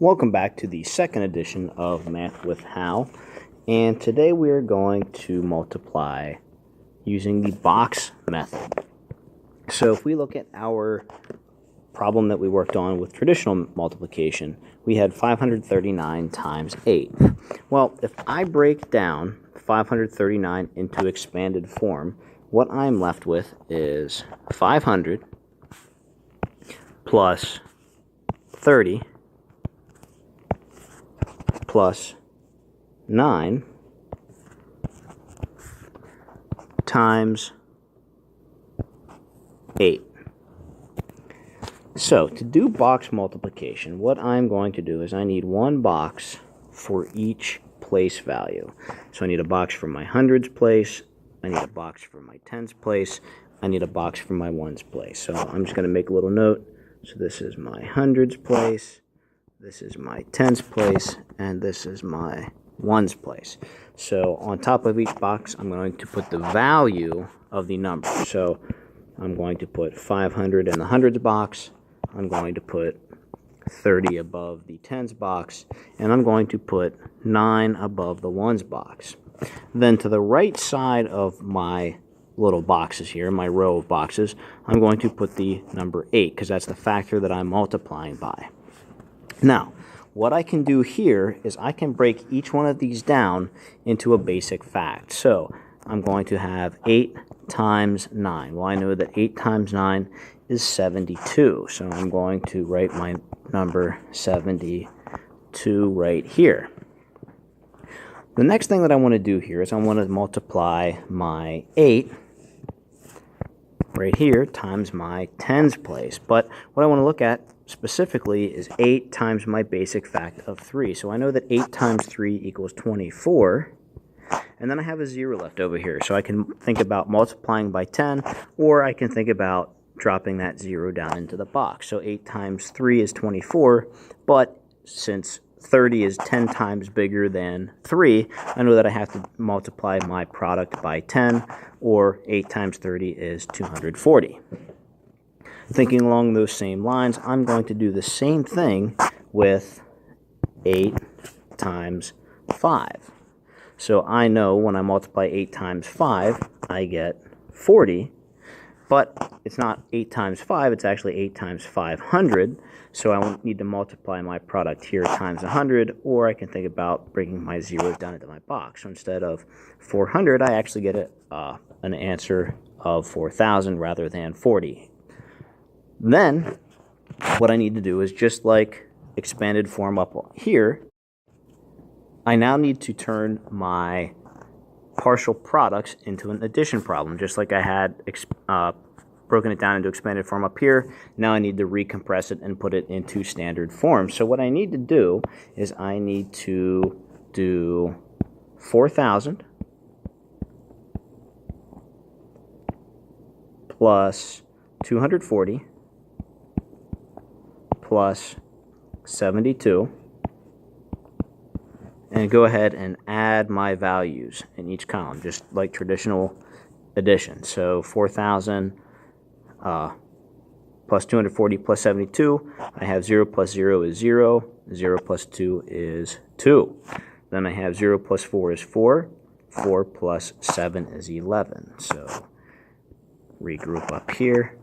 Welcome back to the second edition of Math with Hal, and today we are going to multiply using the box method. So if we look at our problem that we worked on with traditional multiplication, we had 539 times 8. Well, if I break down 539 into expanded form, what I'm left with is 500 plus 30 plus 9 times 8. So to do box multiplication, what I'm going to do is I need one box for each place value. So I need a box for my hundreds place, I need a box for my tens place, I need a box for my ones place. So I'm just going to make a little note. So this is my hundreds place, this is my tens place, and this is my ones place. So on top of each box, I'm going to put the value of the number. So I'm going to put 500 in the hundreds box, I'm going to put 30 above the tens box, and I'm going to put 9 above the ones box. Then to the right side of my little boxes here, my row of boxes, I'm going to put the number 8 because that's the factor that I'm multiplying by. Now, what I can do here is I can break each one of these down into a basic fact. So I'm going to have 8 times 9. Well, I know that 8 times 9 is 72. So I'm going to write my number 72 right here. The next thing that I want to do here is I want to multiply my 8 right here times my tens place. But what I want to look at specifically is 8 times my basic fact of 3. So I know that 8 times 3 equals 24. And then I have a 0 left over here. So I can think about multiplying by 10, or I can think about dropping that 0 down into the box. So 8 times 3 is 24, but since 30 is 10 times bigger than 3, I know that I have to multiply my product by 10, or 8 times 30 is 240. Thinking along those same lines, I'm going to do the same thing with 8 times 5. So I know when I multiply 8 times 5, I get 40, but it's not 8 times 5, it's actually 8 times 500. So I won't need to multiply my product here times 100, or I can think about bringing my zeros down into my box. So instead of 400, I actually get an answer of 4,000 rather than 40. Then what I need to do is, just like expanded form up here, I now need to turn my partial products into an addition problem, just like I had broken it down into expanded form up here. Now I need to recompress it and put it into standard form. So what I need to do is I need to do 4,000 plus 240 plus 72, and go ahead and add my values in each column, just like traditional addition. So 4,000 plus 240 plus 72, I have 0 plus 0 is 0, 0 plus 2 is 2. Then I have 0 plus 4 is 4, 4 plus 7 is 11. So regroup up here.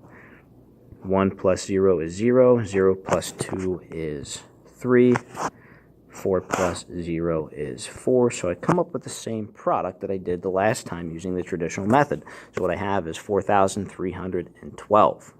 1 plus 0 is 0, 0 plus 2 is 3, 4 plus 0 is 4. So I come up with the same product that I did the last time using the traditional method. So what I have is 4,312.